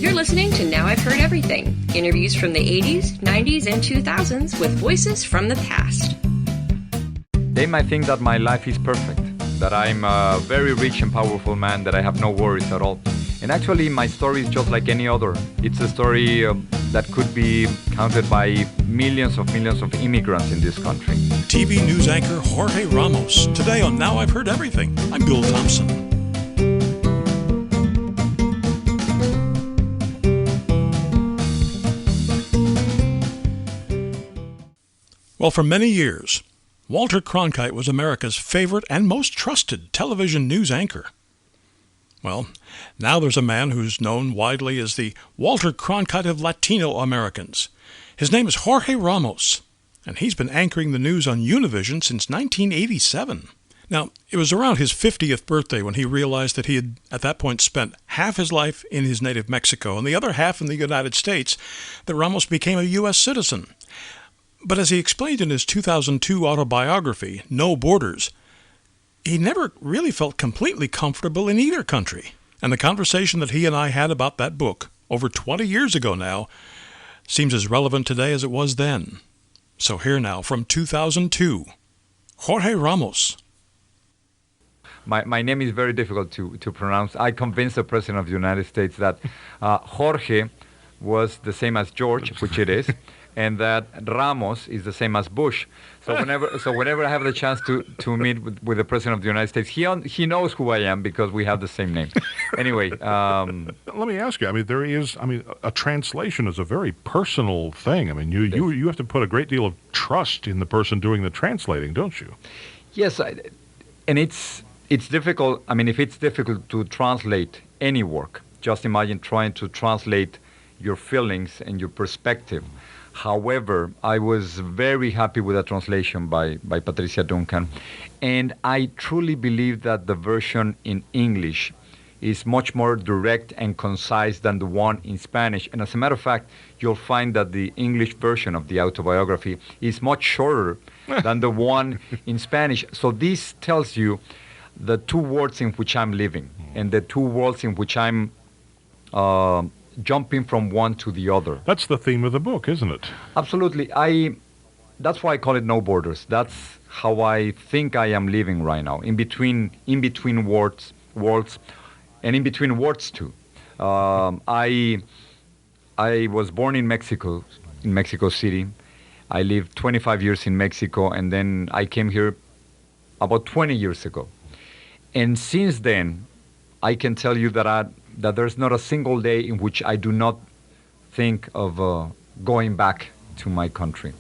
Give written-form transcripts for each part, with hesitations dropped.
You're listening to Now I've Heard Everything, interviews from the 80s, 90s, and 2000s with voices from the past. They might think that my life is perfect, that I'm a very rich and powerful man, that I have no worries at all. And actually, my story is just like any other. It's a story that could be counted by millions of immigrants in this country. TV news anchor Jorge Ramos. Today on Now I've Heard Everything, I'm Bill Thompson. Well, for many years, Walter Cronkite was America's favorite and most trusted television news anchor. Well, now there's a man who's known widely as the Walter Cronkite of Latino Americans. His name is Jorge Ramos, and he's been anchoring the news on Univision since 1987. Now, it was around his 50th birthday when he realized that he had, at that point, spent half his life in his native Mexico and the other half in the United States, that Ramos became a U.S. citizen. But as he explained in his 2002 autobiography, No Borders, he never really felt completely comfortable in either country. And the conversation that he and I had about that book, over 20 years ago now, seems as relevant today as it was then. So here now, from 2002, Jorge Ramos. My name is very difficult to pronounce. I convinced the President of the United States that Jorge was the same as George, which it is, and that Ramos is the same as Bush. So whenever I have the chance to meet with the President of the United States, he knows who I am because we have the same name. Anyway. Let me ask you, a translation is a very personal thing. You have to put a great deal of trust in the person doing the translating, don't you? Yes, and it's difficult. If it's difficult to translate any work, just imagine trying to translate your feelings and your perspective. However, I was very happy with the translation by Patricia Duncan, and I truly believe that the version in English is much more direct and concise than the one in Spanish. And as a matter of fact, you'll find that the English version of the autobiography is much shorter than the one in Spanish. So this tells you the two worlds in which I'm living and the two worlds in which I'm jumping from one to the other. That's the theme of the book, isn't it? Absolutely. That's why I call it No Borders. That's how I think I am living right now, in between worlds, and in between words too. I was born in Mexico City. I lived 25 years in Mexico, and then I came here about 20 years ago. And since then, I can tell you that there's not a single day in which I do not think of going back to my country.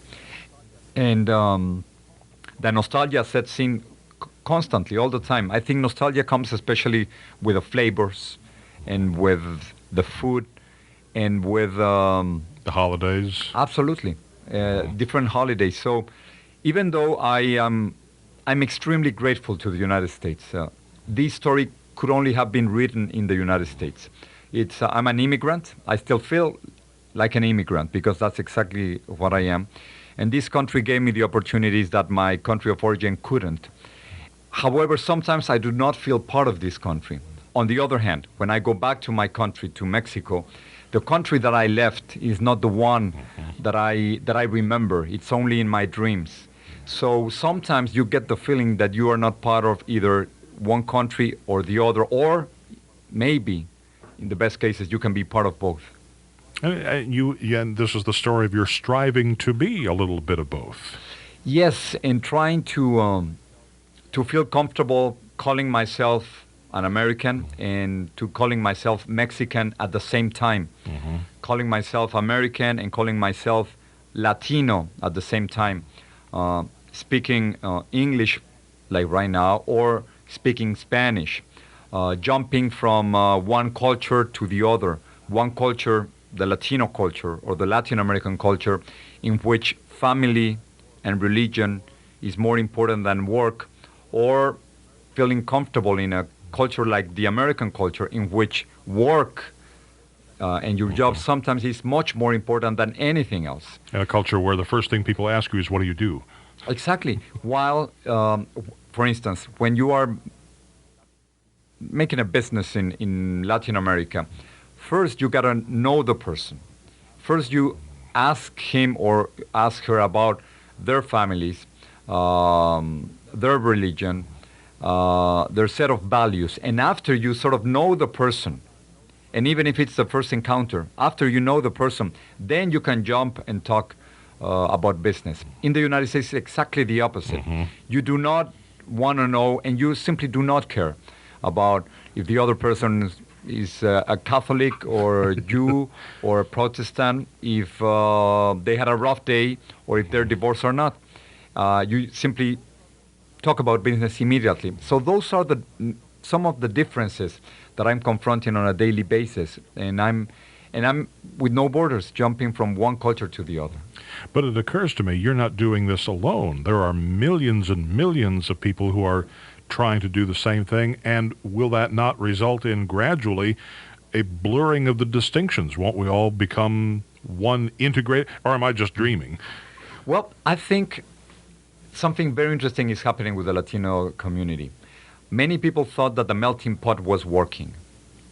And the nostalgia sets in constantly, all the time. I think nostalgia comes especially with the flavors and with the food and with... the holidays. Absolutely. Different holidays. So even though I'm extremely grateful to the United States, this story could only have been written in the United States. I'm an immigrant. I still feel like an immigrant because that's exactly what I am. And this country gave me the opportunities that my country of origin couldn't. However, sometimes I do not feel part of this country. On the other hand, when I go back to my country, to Mexico, the country that I left is not the one that I remember. It's only in my dreams. So sometimes you get the feeling that you are not part of either one country or the other, or maybe, in the best cases, you can be part of both. And this is the story of your striving to be a little bit of both. Yes, and trying to feel comfortable calling myself an American and to calling myself Mexican at the same time. Mm-hmm. Calling myself American and calling myself Latino at the same time. Speaking English like right now, or speaking Spanish, jumping from one culture to the other. One culture, the Latino culture or the Latin American culture, in which family and religion is more important than work, or feeling comfortable in a culture like the American culture, in which work and your job sometimes is much more important than anything else. And a culture where the first thing people ask you is, what do you do? Exactly. While, for instance, when you are making a business in Latin America, first you got to know the person. First you ask him or ask her about their families, their religion, their set of values. And after you sort of know the person, and even if it's the first encounter, after you know the person, then you can jump and talk about business. In the United States, it's exactly the opposite. You do not want to know, and you simply do not care about if the other person is a Catholic or a Jew or a Protestant, if they had a rough day or if they're divorced or not. You simply talk about business immediately. So those are some of the differences that I'm confronting on a daily basis, and I'm with no borders, jumping from one culture to the other. But it occurs to me, you're not doing this alone. There are millions and millions of people who are trying to do the same thing, and will that not result in gradually a blurring of the distinctions? Won't we all become one integrated, or am I just dreaming? Well, I think something very interesting is happening with the Latino community. Many people thought that the melting pot was working.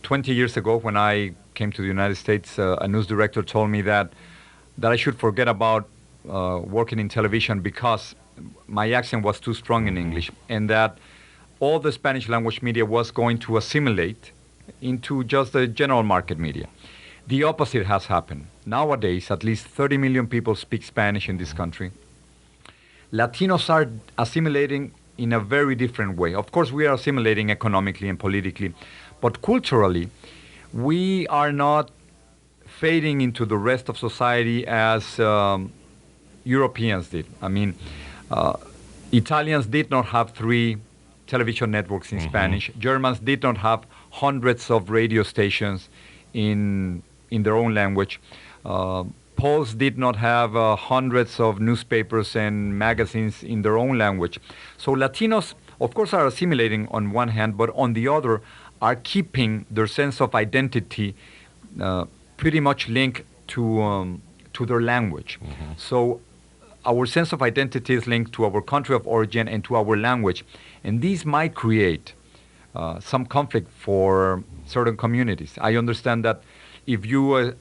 20 years ago, when I came to the United States, a news director told me that I should forget about working in television because my accent was too strong in English, and that all the Spanish language media was going to assimilate into just the general market media. The opposite has happened. Nowadays, at least 30 million people speak Spanish in this country. Latinos are assimilating in a very different way. Of course, we are assimilating economically and politically, but culturally, we are not fading into the rest of society as Europeans did. I mean, Italians did not have 3 television networks in Spanish. Germans did not have hundreds of radio stations in their own language. Poles did not have hundreds of newspapers and magazines in their own language. So Latinos, of course, are assimilating on one hand, but on the other, are keeping their sense of identity pretty much linked to their language. So our sense of identity is linked to our country of origin and to our language. And these might create some conflict for certain communities. I understand that if you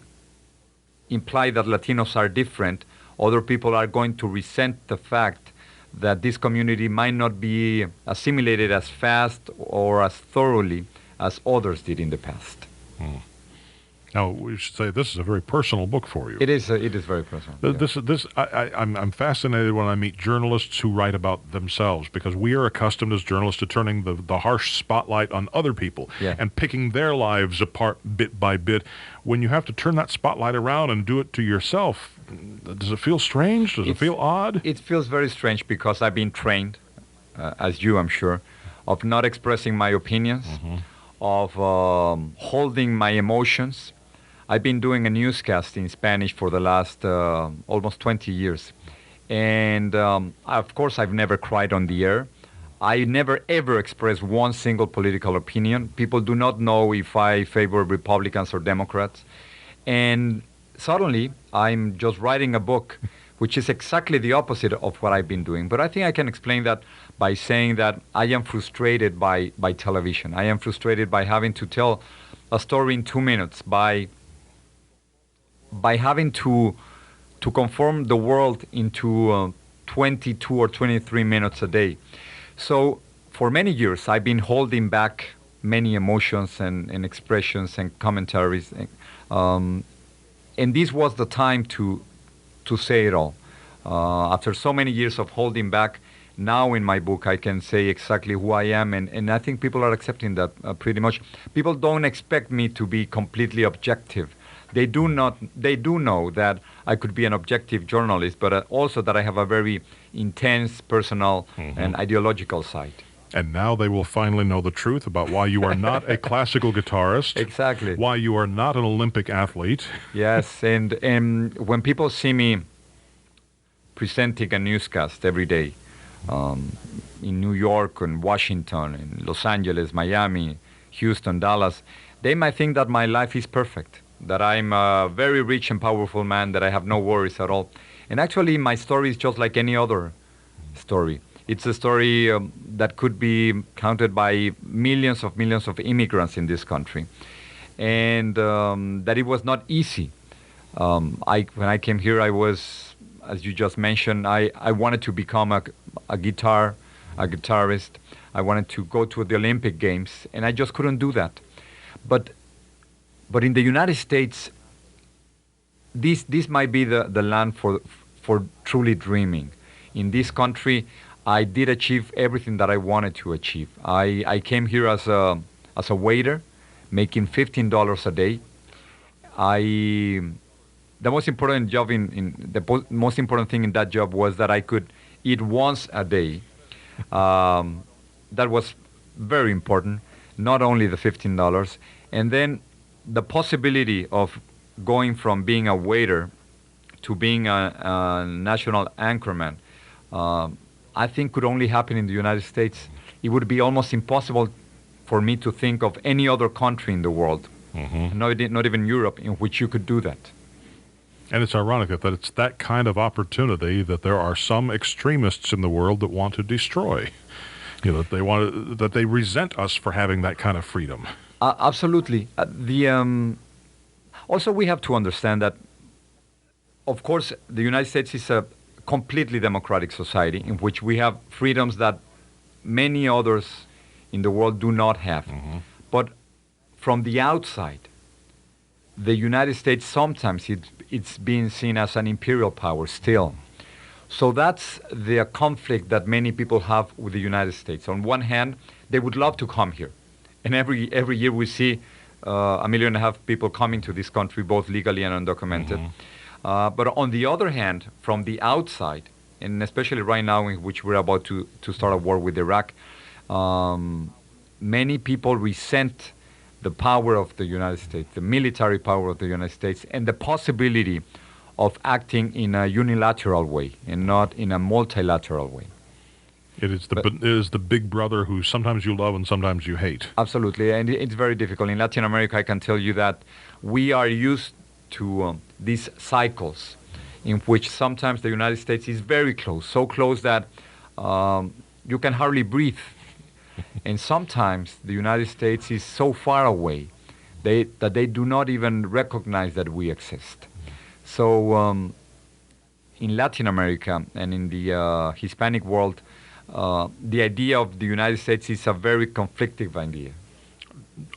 imply that Latinos are different, other people are going to resent the fact that this community might not be assimilated as fast or as thoroughly as others did in the past. Now, we should say this is a very personal book for you. It is very personal. I'm fascinated when I meet journalists who write about themselves, because we are accustomed as journalists to turning the harsh spotlight on other people and picking their lives apart bit by bit. When you have to turn that spotlight around and do it to yourself, does it feel strange? Does it feel odd? It feels very strange because I've been trained, as you, I'm sure, of not expressing my opinions, of holding my emotions. I've been doing a newscast in Spanish for the last almost 20 years. And of course, I've never cried on the air. I never ever expressed one single political opinion. People do not know if I favor Republicans or Democrats. And suddenly, I'm just writing a book, which is exactly the opposite of what I've been doing. But I think I can explain that by saying that I am frustrated by television. I am frustrated by having to tell a story in 2 minutes, by having to conform the world into 22 or 23 minutes a day. So for many years, I've been holding back many emotions and expressions and commentaries. And this was the time to say it all. After so many years of holding back, now in my book, I can say exactly who I am. And I think people are accepting that pretty much. People don't expect me to be completely objective. They do know that I could be an objective journalist, but also that I have a very intense personal and ideological side. And now they will finally know the truth about why you are not a classical guitarist. Exactly. Why you are not an Olympic athlete. Yes, and when people see me presenting a newscast every day in New York and Washington, in Los Angeles, Miami, Houston, Dallas, they might think that my life is perfect, that I'm a very rich and powerful man, that I have no worries at all. And actually, my story is just like any other story. It's a story that could be counted by millions of immigrants in this country. and that it was not easy. When I came here, I was, as you just mentioned, I wanted to become a guitarist. I wanted to go to the Olympic Games, and I just couldn't do that. But in the United States, this might be the land for truly dreaming. In this country, I did achieve everything that I wanted to achieve. I came here as a waiter, making $15 a day. The most important job most important thing in that job was that I could eat once a day. That was very important. Not only the $15, and then the possibility of going from being a waiter to being a national anchorman, I think could only happen in the United States. It would be almost impossible for me to think of any other country in the world, not even Europe, in which you could do that. And it's ironic that it's that kind of opportunity that there are some extremists in the world that want to destroy. That they resent us for having that kind of freedom. Absolutely. Also, we have to understand that, of course, the United States is a completely democratic society in which we have freedoms that many others in the world do not have. But from the outside, the United States, sometimes it's being seen as an imperial power still. So that's the conflict that many people have with the United States. On one hand, they would love to come here. And every year we see 1.5 million people coming to this country, both legally and undocumented. But on the other hand, from the outside, and especially right now in which we're about to start a war with Iraq, many people resent the power of the United States, the military power of the United States, and the possibility of acting in a unilateral way and not in a multilateral way. It is the big brother who sometimes you love and sometimes you hate. Absolutely, and it's very difficult. In Latin America, I can tell you that we are used to these cycles in which sometimes the United States is very close, so close that you can hardly breathe. And sometimes the United States is so far away that they do not even recognize that we exist. So in Latin America and in the Hispanic world, the idea of the United States is a very conflicting idea.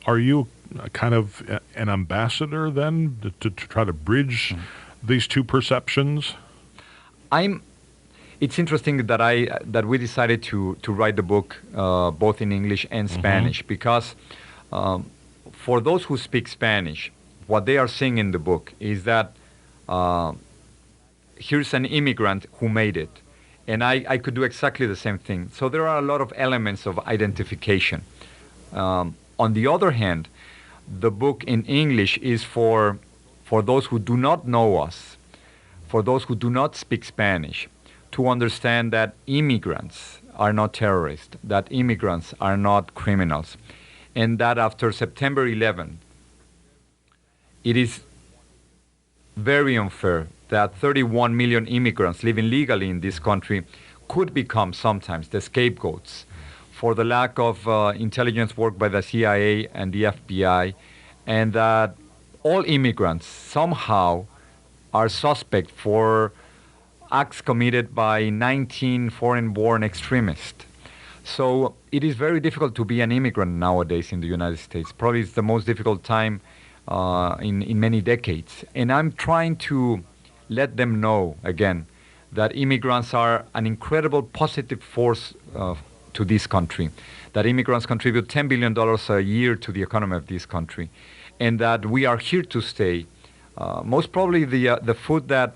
Are you kind of an ambassador then to try to bridge these two perceptions? It's interesting that we decided to write the book both in English and Spanish because for those who speak Spanish, what they are seeing in the book is that here's an immigrant who made it, and I could do exactly the same thing. So there are a lot of elements of identification. On the other hand, the book in English is for those who do not know us, for those who do not speak Spanish, to understand that immigrants are not terrorists, that immigrants are not criminals, and that after September 11, it is very unfair that 31 million immigrants living legally in this country could become sometimes the scapegoats for the lack of intelligence work by the CIA and the FBI, and that all immigrants somehow are suspect for acts committed by 19 foreign-born extremists. So it is very difficult to be an immigrant nowadays in the United States. Probably it's the most difficult time in many decades. And I'm trying to let them know, again, that immigrants are an incredible positive force to this country, that immigrants contribute $10 billion a year to the economy of this country, and that we are here to stay. Most probably the food that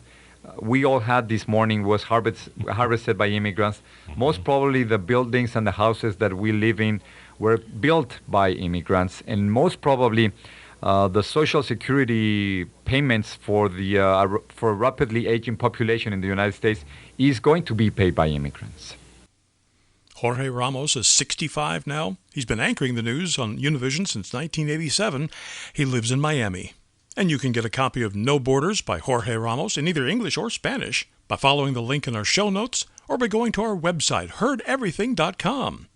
we all had this morning was harvested by immigrants. Most probably the buildings and the houses that we live in were built by immigrants, and most probably the Social Security payments for a rapidly aging population in the United States is going to be paid by immigrants. Jorge Ramos is 65 now. He's been anchoring the news on Univision since 1987. He lives in Miami. And you can get a copy of No Borders by Jorge Ramos in either English or Spanish by following the link in our show notes or by going to our website, heardeverything.com.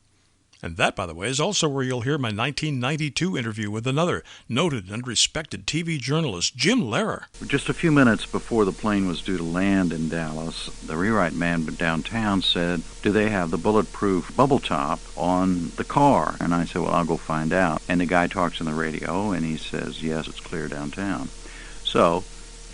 And that, by the way, is also where you'll hear my 1992 interview with another noted and respected TV journalist, Jim Lehrer. Just a few minutes before the plane was due to land in Dallas, the rewrite man downtown said, "Do they have the bulletproof bubble top on the car?" And I said, "Well, I'll go find out." And the guy talks on the radio, and he says, "Yes, it's clear downtown." So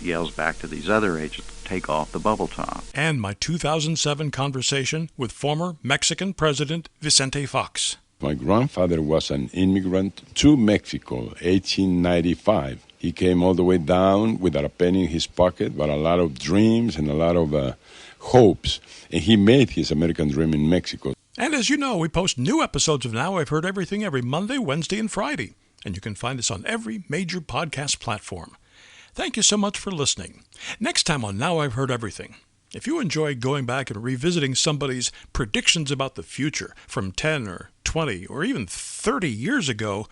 he yells back to these other agents, "Take off the bubble top." And my 2007 conversation with former Mexican President Vicente Fox. My grandfather was an immigrant to Mexico, 1895. He came all the way down without a penny in his pocket, but a lot of dreams and a lot of hopes. And he made his American dream in Mexico. And as you know, we post new episodes of Now I've Heard Everything every Monday, Wednesday, and Friday. And you can find us on every major podcast platform. Thank you so much for listening. Next time on Now I've Heard Everything, if you enjoy going back and revisiting somebody's predictions about the future from 10 or 20 or even 30 years ago,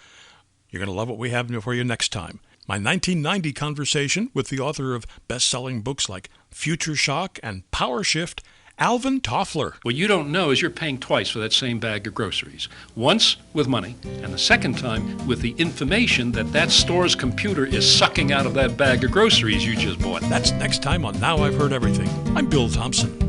you're going to love what we have for you next time. My 1990 conversation with the author of best-selling books like Future Shock and Power Shift, Alvin Toffler. What you don't know is you're paying twice for that same bag of groceries. Once with money, and the second time with the information that store's computer is sucking out of that bag of groceries you just bought. That's next time on Now I've Heard Everything. I'm Bill Thompson.